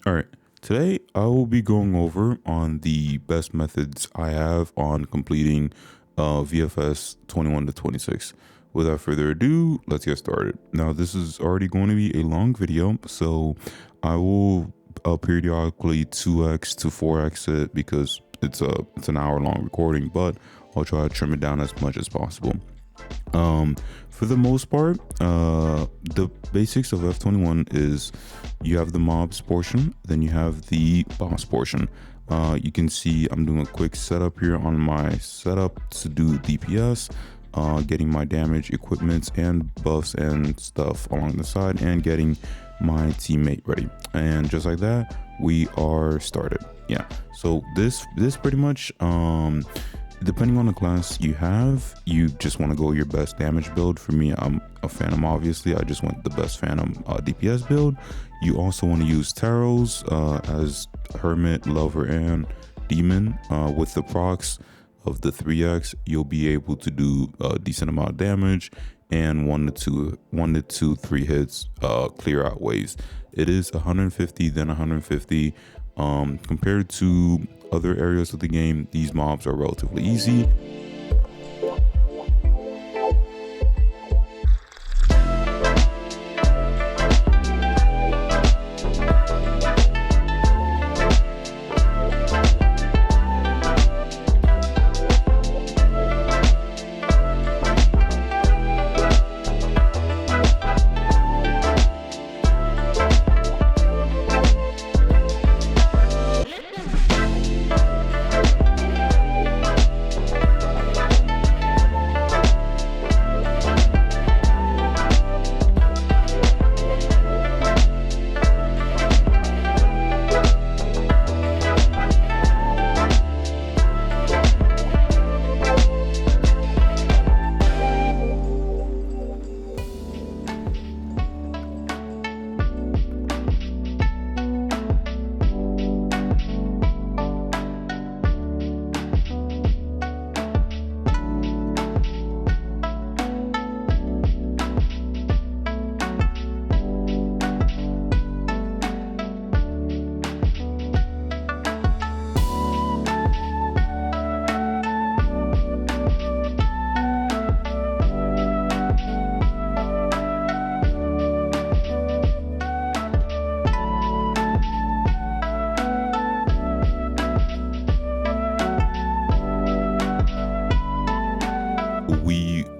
All right, today I will be going over on the best methods I have on completing VFS 21 to 26. Without further ado, let's get started. Now, this is already going to be a long video, so I will periodically 2x to 4x it because it's an hour long recording, but I'll try to trim it down as much as possible. For the most part, the basics of F21 is you have the mobs portion, then you have the boss portion. You can see I'm doing a quick setup here on my setup to do DPS, getting my damage equipments and buffs and stuff along the side, and getting my teammate ready. And just like that, we are started. Yeah, so this pretty much depending on the class you have, you just want to go your best damage build. For me, I'm a Phantom, obviously. I just went the best Phantom DPS build. You also want to use Taros as Hermit, Lover, and Demon. With the procs of the 3x, you'll be able to do a decent amount of damage, and 1 to 2, 3 hits clear out waves. It is 150, then 150. Compared to other areas of the game, these mobs are relatively easy.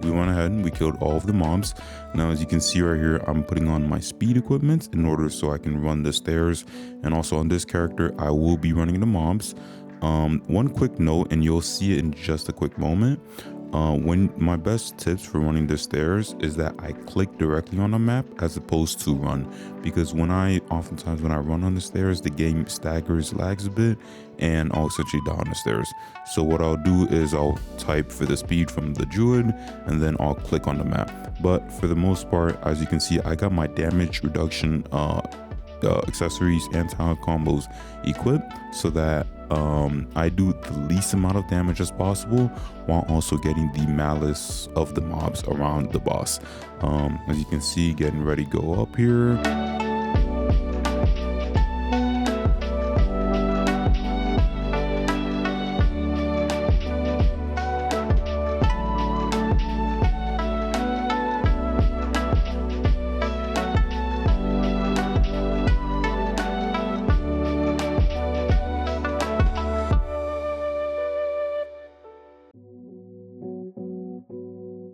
We went ahead and we killed all of the mobs. Now, as you can see right here, I'm putting on my speed equipment in order so I can run the stairs. And also on this character, I will be running the mobs. One quick note, and you'll see it in just a quick moment. When my best tips for running the stairs is that I click directly on the map as opposed to run, because oftentimes when I run on the stairs, the game staggers, lags a bit, and I'll essentially die on the stairs. So what I'll do is I'll type for the speed from the druid, and then I'll click on the map. But for the most part, as you can see, I got my damage reduction accessories and talent combos equipped so that I do the least amount of damage as possible while also getting the malice of the mobs around the boss. As you can see, getting ready to go up here.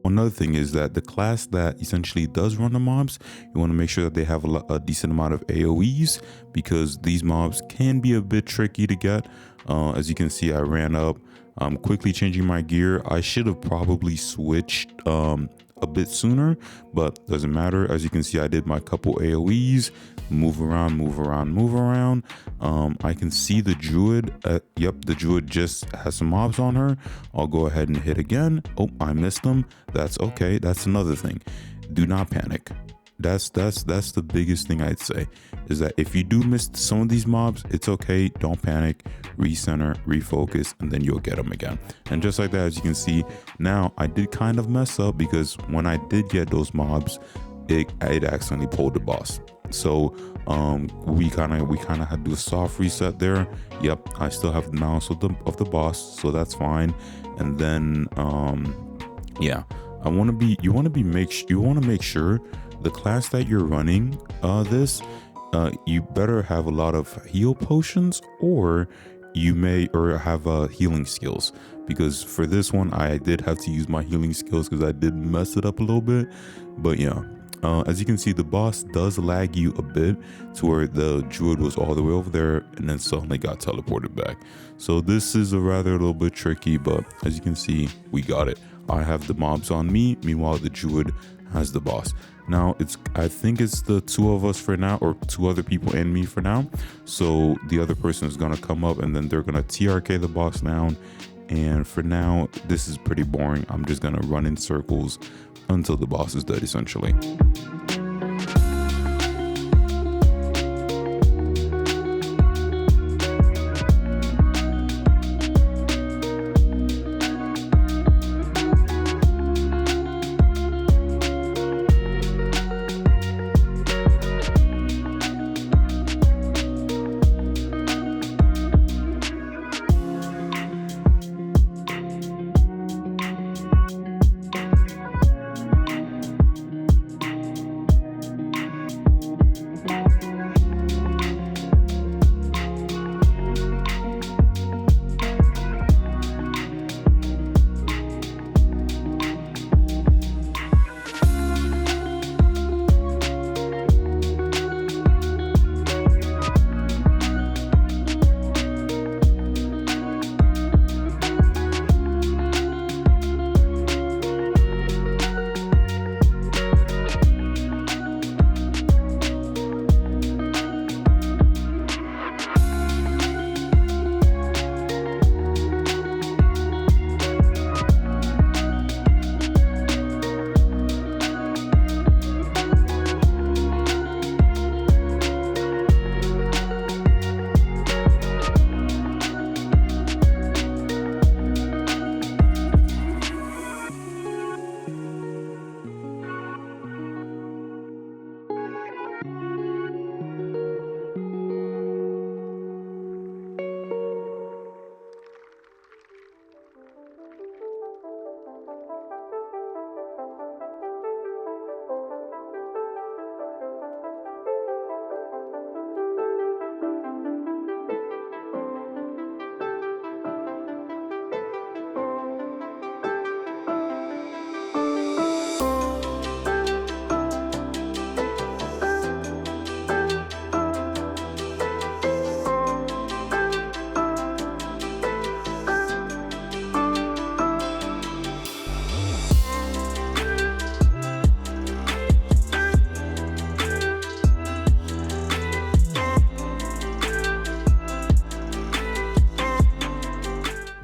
Another thing is that the class that essentially does run the mobs, you want to make sure that they have a decent amount of AoEs, because these mobs can be a bit tricky to get. As you can see, I ran up. I'm quickly changing my gear. I should have probably switched a bit sooner, but doesn't matter. As you can see, I did my couple AoEs, move around. I can see the druid. Yep, the druid just has some mobs on her. I'll go ahead and hit again. Oh, I missed them. That's okay. That's another thing. Do not panic. That's the biggest thing I'd say, is that if you do miss some of these mobs, it's okay. Don't panic. Recenter, refocus, and then you'll get them again. And just like that, as you can see, now I did kind of mess up, because when I did get those mobs, it accidentally pulled the boss. So we kind of had to do a soft reset there. Yep, I still have the mouse of the boss, so that's fine. And then yeah, you want to make sure the class that you're running you better have a lot of heal potions, or you may have healing skills, because for this one I did have to use my healing skills because I did mess it up a little bit. But yeah, as you can see, the boss does lag you a bit to where the druid was all the way over there and then suddenly got teleported back. So this is a little bit tricky, but as you can see, we got it. I have the mobs on me, meanwhile the druid has the boss. Now I think it's the two of us for now, or two other people and me for now. So the other person is gonna come up and then they're gonna TRK the boss down. And for now, this is pretty boring. I'm just gonna run in circles until the boss is dead, essentially.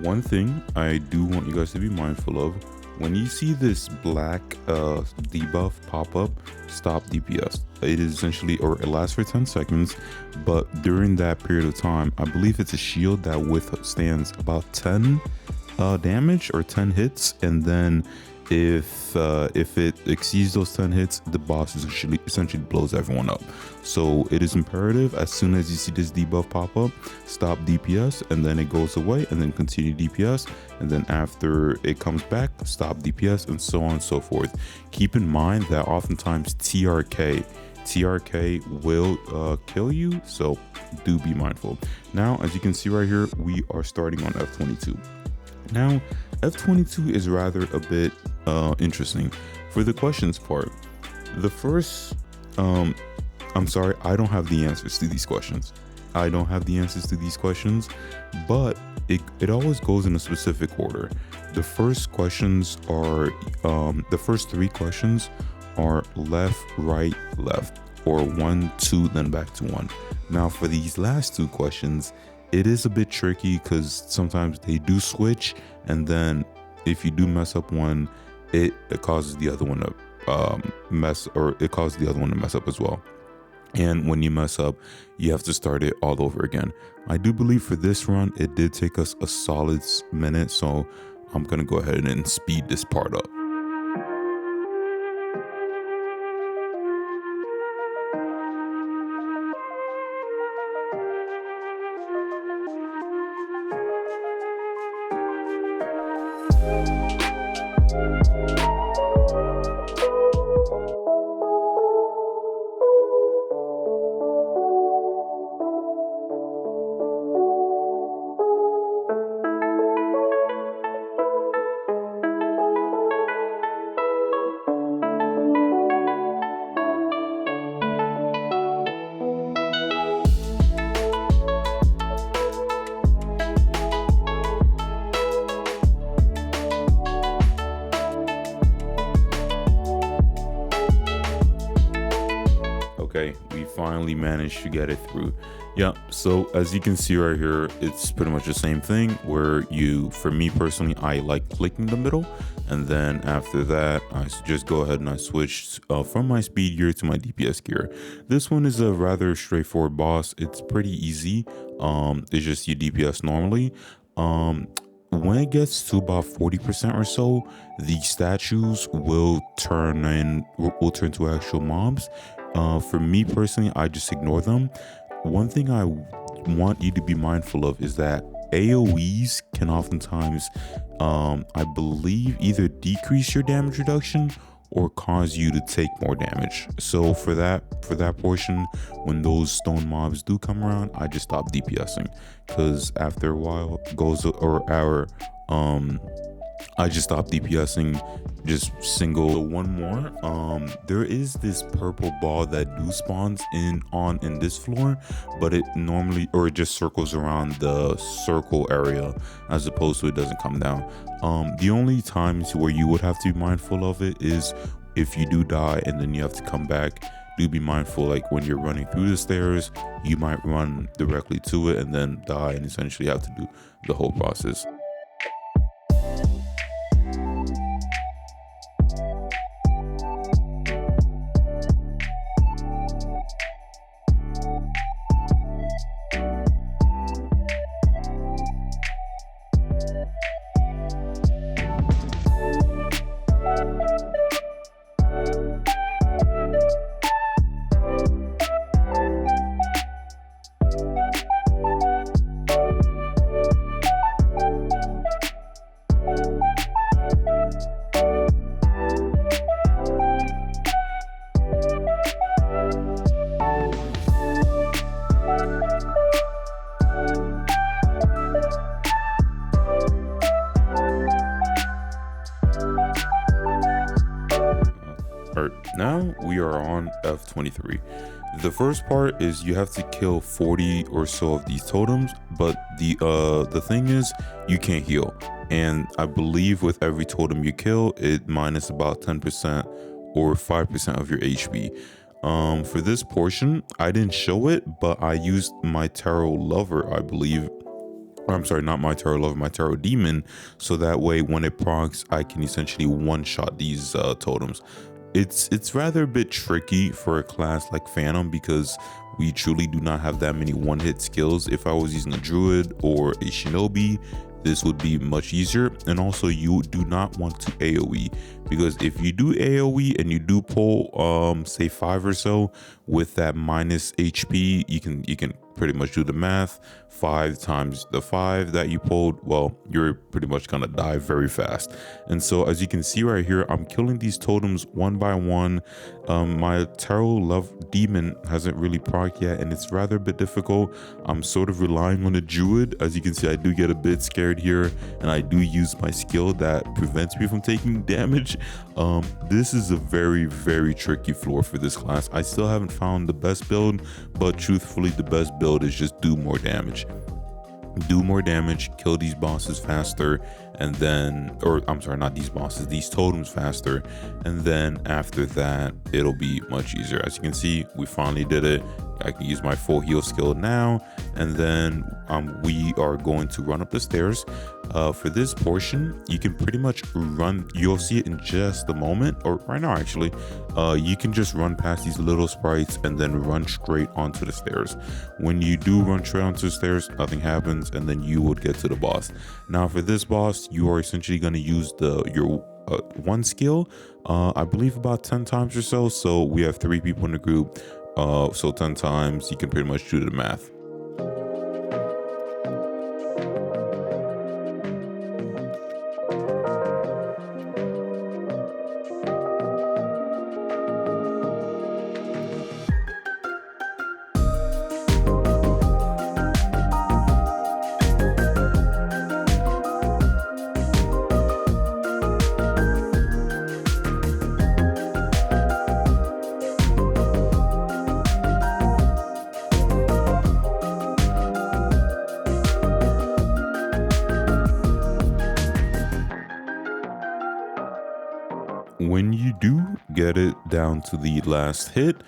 One thing I do want you guys to be mindful of: when you see this black debuff pop up, stop DPS. It is essentially, or it lasts for 10 seconds, but during that period of time, I believe it's a shield that withstands about 10 damage or 10 hits, and then if it exceeds those 10 hits, the boss essentially blows everyone up. So it is imperative, as soon as you see this debuff pop up, stop DPS, and then it goes away, and then continue DPS, and then after it comes back, stop DPS, and so on and so forth. Keep in mind that oftentimes TRK will kill you, so do be mindful. Now, as you can see right here, we are starting on F22. Now, F22 is rather a bit interesting for the questions part. The first, I'm sorry, I don't have the answers to these questions. But it always goes in a specific order. The first questions are, the first three questions are left, right, left, or 1, 2, then back to 1. Now, for these last two questions, it is a bit tricky because sometimes they do switch, and then if you do mess up one, it causes the other one to mess up as well. And when you mess up, you have to start it all over again. I do believe for this run, it did take us a solid minute, so I'm gonna go ahead and speed this part up. finally managed to get it through. Yeah, so as you can see right here, it's pretty much the same thing where for me personally, I like clicking the middle, and then after that, I just go ahead and I switch from my speed gear to my DPS gear. This one is a rather straightforward boss. It's pretty easy. It's just you DPS normally. When it gets to about 40% or so, the statues will turn to actual mobs. For me personally, I just ignore them. One thing I want you to be mindful of is that AoEs can oftentimes, I believe, either decrease your damage reduction or cause you to take more damage. So for that portion, when those stone mobs do come around, I just stop DPSing, because after a while I just stop DPSing, just single. So one more, there is this purple ball that do spawns in this floor, but it just circles around the circle area as opposed to it doesn't come down. The only times where you would have to be mindful of it is if you do die and then you have to come back. Do be mindful, like when you're running through the stairs, you might run directly to it and then die and essentially have to do the whole process. Now we are on F23. The first part is you have to kill 40 or so of these totems, but the thing is you can't heal. And I believe with every totem you kill, it minus about 10% or 5% of your HP. For this portion, I didn't show it, but I used my Tarot Lover, I believe. I'm sorry, not my Tarot Lover, my Tarot Demon. So that way when it procs, I can essentially one-shot these totems. It's rather a bit tricky for a class like Phantom because we truly do not have that many one-hit skills. If I was using a Druid or a Shinobi, this would be much easier. And also you do not want to AoE, because if you do AoE and you do pull say 5 or so with that minus HP, you can pretty much do the math. 5 times the 5 that you pulled, well, you're pretty much gonna die very fast. And so as you can see right here, I'm killing these totems one by one. My Tarot Love Demon hasn't really proc yet, and it's rather a bit difficult. I'm sort of relying on a Druid. As you can see, I do get a bit scared here, and I do use my skill that prevents me from taking damage. This is a very, very tricky floor for this class. I still haven't found the best build, but truthfully, the best build is just do more damage. Do more damage, kill these bosses faster, and then, or I'm sorry, not these bosses, these totems faster, and then after that it'll be much easier. As you can see, we finally did it. I can use my full heal skill now, and then we are going to run up the stairs. For this portion, you can pretty much run, you'll see it in just a moment, or right now actually. You can just run past these little sprites and then run straight onto the stairs. When you do run straight onto the stairs, nothing happens, and then you would get to the boss. Now for this boss, you are essentially going to use your one skill, I believe about 10 times or so. So we have 3 people in the group, so 10 times, you can pretty much do the math. When you do get it down to the last hit,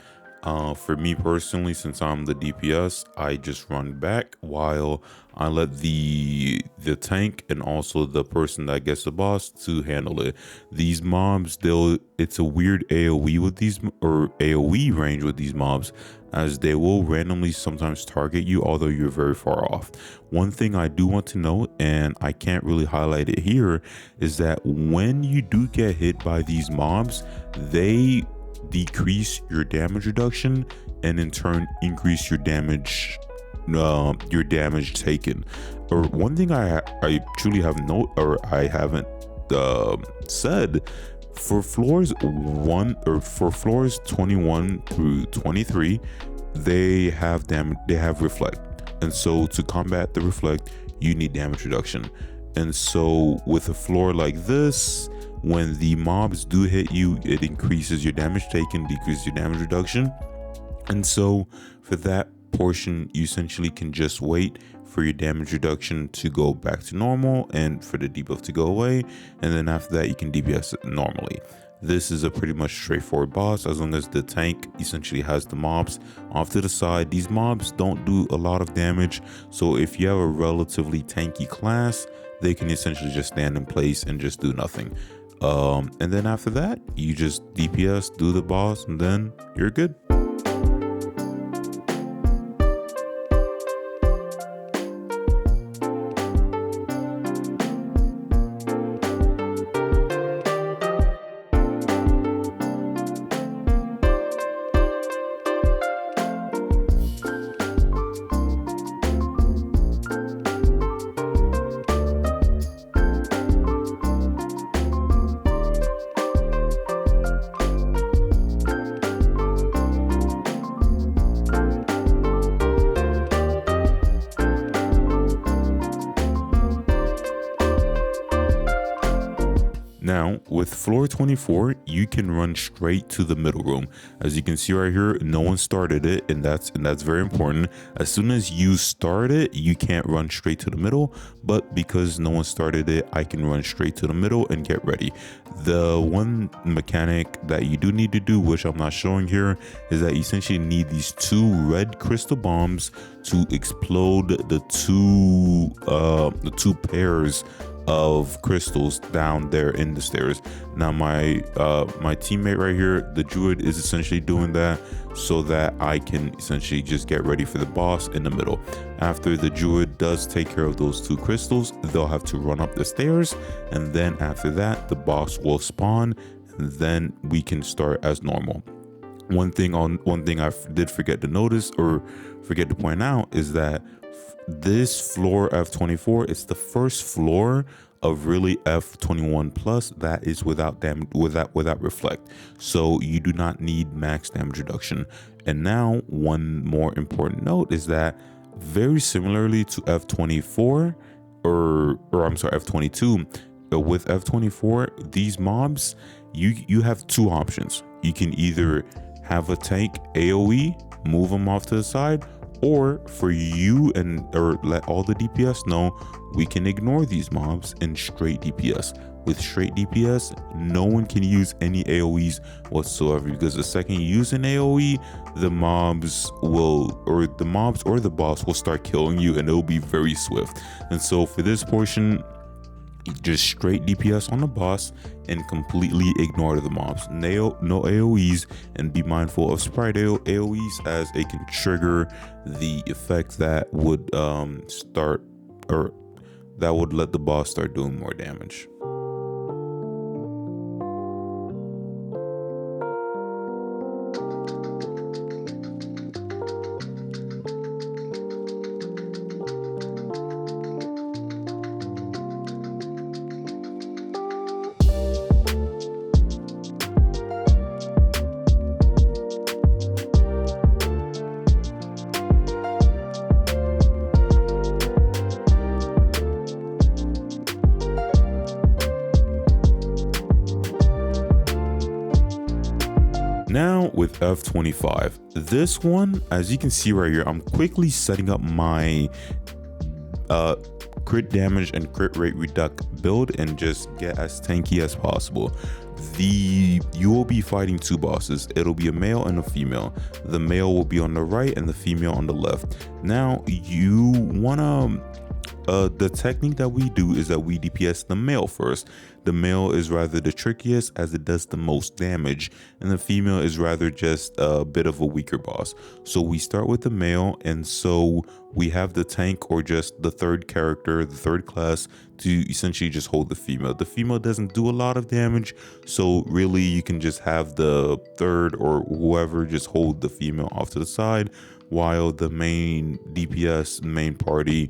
For me personally, since I'm the DPS, I just run back while I let the tank and also the person that gets the boss to handle it. These mobs, it's a weird AoE with these, or AoE range with these mobs, as they will randomly sometimes target you, although you're very far off. One thing I do want to note, and I can't really highlight it here, is that when you do get hit by these mobs, they decrease your damage reduction and in turn increase your damage taken. Or one thing I truly have I haven't said, for floors 21 through 23, they have reflect, and so to combat the reflect you need damage reduction. And so with a floor like this, when the mobs do hit you, it increases your damage taken, decreases your damage reduction. And so for that portion, you essentially can just wait for your damage reduction to go back to normal and for the debuff to go away, and then after that you can DPS it normally. This is a pretty much straightforward boss, as long as the tank essentially has the mobs off to the side. These mobs don't do a lot of damage, so if you have a relatively tanky class, they can essentially just stand in place and just do nothing. And then after that, you just DPS, do the boss, and then you're good. Now, with floor 24, you can run straight to the middle room. As you can see right here, no one started it, and that's very important. As soon as you start it, you can't run straight to the middle, but because no one started it, I can run straight to the middle and get ready. The one mechanic that you do need to do, which I'm not showing here, is that you essentially need these 2 red crystal bombs to explode the two pairs of crystals down there in the stairs. Now my teammate right here, the druid, is essentially doing that so that I can essentially just get ready for the boss in the middle. After the druid does take care of those 2 crystals, they'll have to run up the stairs, and then after that the boss will spawn, and then we can start as normal. One thing I did forget to notice or forget to point out is that this floor F24 is the first floor of really F21 plus that is without reflect, so you do not need max damage reduction. And now one more important note is that, very similarly to F24 or I'm sorry, F22, with F24, these mobs, you have 2 options. You can either have a tank AoE, move them off to the side, or for you or let all the DPS know, we can ignore these mobs and straight DPS. With straight DPS, no one can use any AoEs whatsoever, because the second you use an AoE, the mobs or the boss will start killing you, and it'll be very swift. And so for this portion, just straight DPS on the boss and completely ignore the mobs. No AoEs, and be mindful of Spire AoEs, as it can trigger the effect that would let the boss start doing more damage. Now with F25, this one, as you can see right here, I'm quickly setting up my crit damage and crit rate reduct build and just get as tanky as possible. You will be fighting two bosses. It'll be a male and a female. The male will be on the right and the female on the left. Now you wanna the technique that we do is that we DPS the male first. The male is rather the trickiest as it does the most damage, and the female is rather just a bit of a weaker boss. So we start with the male, and so we have the tank or just the third character, the third class, to essentially just hold the female. The female doesn't do a lot of damage, so really you can just have the third or whoever just hold the female off to the side while the main DPS, main party,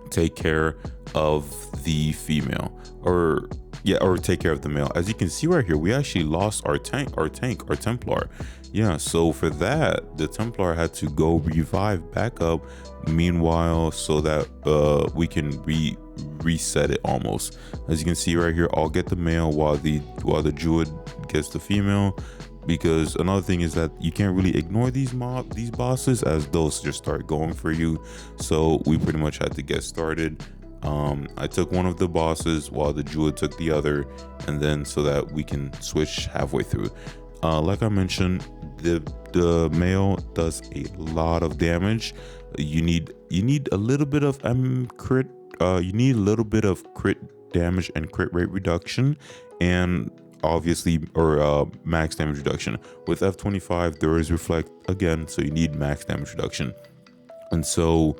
take care of the female, or take care of the male. As you can see right here, we actually lost our Templar. Yeah, so for that, the Templar had to go revive back up meanwhile, so that we can reset it almost. As you can see right here, I'll get the male while the druid gets the female, because another thing is that you can't really ignore these bosses, as those just start going for you. So we pretty much had to get started. I took one of the bosses while the druid took the other, and then so that we can switch halfway through. Like I mentioned, the male does a lot of damage. You need a little bit of crit. You need a little bit of crit damage and crit rate reduction, and obviously, or max damage reduction. With F25 there is reflect again, so you need max damage reduction. And so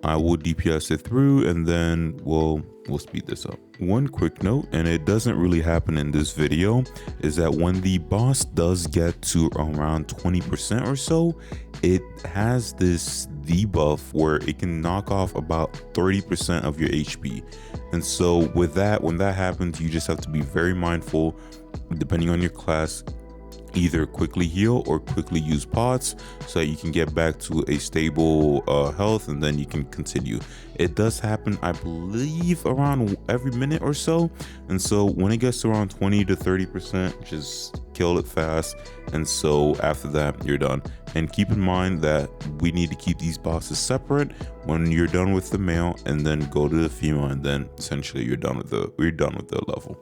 I will DPS it through, and then we'll speed this up. One quick note, and it doesn't really happen in this video, is that when the boss does get to around 20% or so, it has this debuff where it can knock off about 30% of your HP. And so with that, when that happens, you just have to be very mindful, depending on your class, either quickly heal or quickly use pots so that you can get back to a stable health, and then you can continue. It does happen, I believe, around every minute or so, and so when it gets to around 20 to 30%, just kill it fast, and so after that you're done. And keep in mind that we need to keep these bosses separate when you're done with the male, and then go to the female, and then essentially we're done with the level.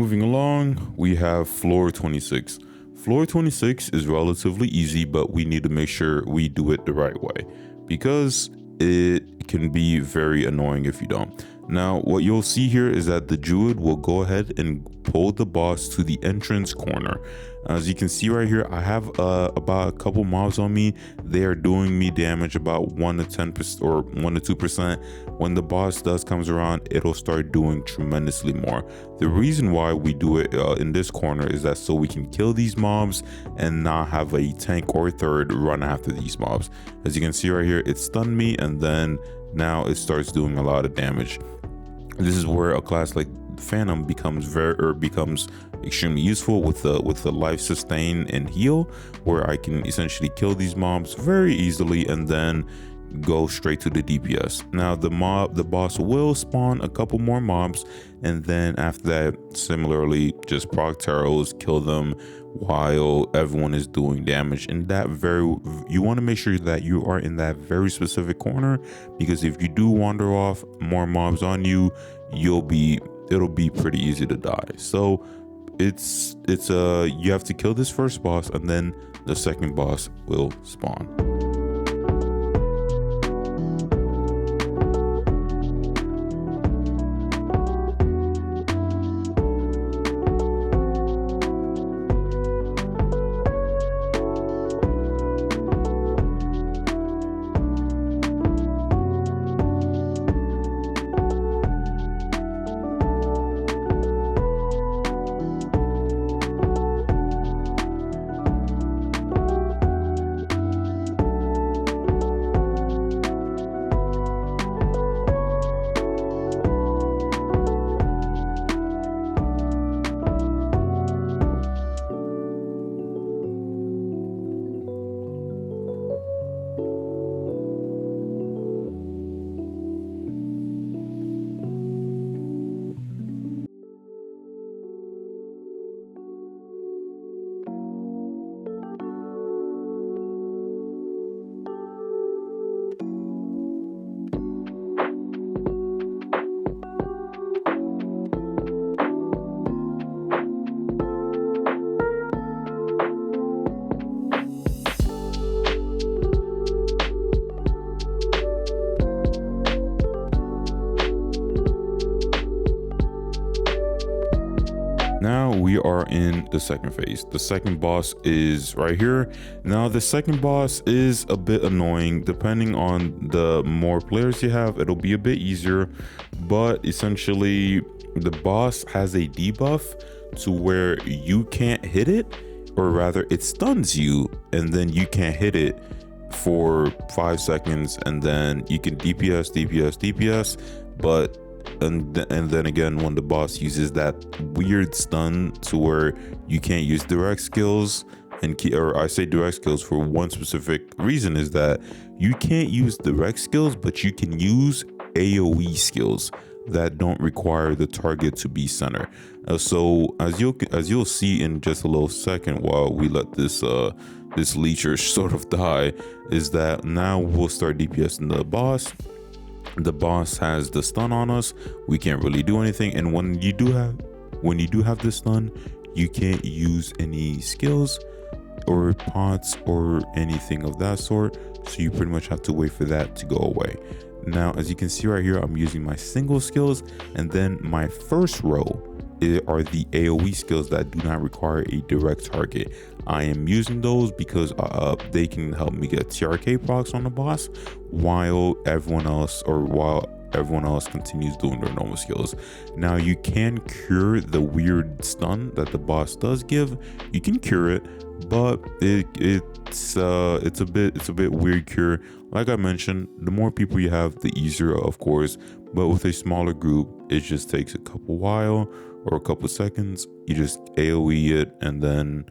moving along, we have floor 26. Floor 26 is relatively easy, but we need to make sure we do it the right way because it can be very annoying if you don't. Now, what you'll see here is that the druid will go ahead and pull the boss to the entrance corner. As you can see right here, I have about a couple mobs on me. They are doing me damage about 1 to 10% or 1 to 2%. When the boss comes around, it'll start doing tremendously more. The reason why we do it in this corner is that so we can kill these mobs and not have a tank or third run after these mobs. As you can see right here, it stunned me and then now it starts doing a lot of damage. This is where a class like Phantom becomes extremely useful with the life sustain and heal, where I can essentially kill these mobs very easily and then go straight to the DPS. Now the boss will spawn a couple more mobs, and then after that, similarly, just proc taros, kill them while everyone is doing damage. And you want to make sure that you are in that very specific corner, because if you do wander off, more mobs on you, it'll be pretty easy to die. So you have to kill this first boss, and then the second boss will spawn. Now we are in the second phase. The second boss is right here. Now the second boss is a bit annoying. Depending on the more players you have, it'll be a bit easier, but essentially the boss has a debuff to where you can't hit it, or rather it stuns you and then you can't hit it for 5 seconds, and then you can DPS, but and then again, when the boss uses that weird stun to where you can't use direct skills, or I say direct skills for one specific reason, is that you can't use direct skills, but you can use AoE skills that don't require the target to be center. So as you'll see in just a little second, while we let this leecher sort of die, is that now we'll start DPSing the boss. The boss has the stun on us. We can't really do anything, and when you do have the stun, you can't use any skills or pots or anything of that sort, so you pretty much have to wait for that to go away. Now, as you can see right here, I'm using my single skills, and then my first row are the AoE skills that do not require a direct target. I am using those because they can help me get TRK procs on the boss while everyone else continues doing their normal skills. Now you can cure the weird stun that the boss does give. You can cure it, but it's a bit weird cure. Like I mentioned, the more people you have, the easier, of course, but with a smaller group, it just takes a couple seconds. You just AoE it, and then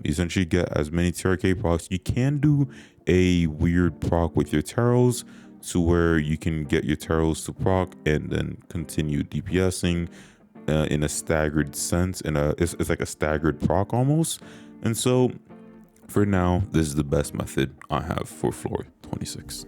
essentially get as many TRK procs. You can do a weird proc with your taros to where you can get your taros to proc and then continue DPSing in a staggered sense. It's like a staggered proc almost. And so for now, this is the best method I have for floor 26.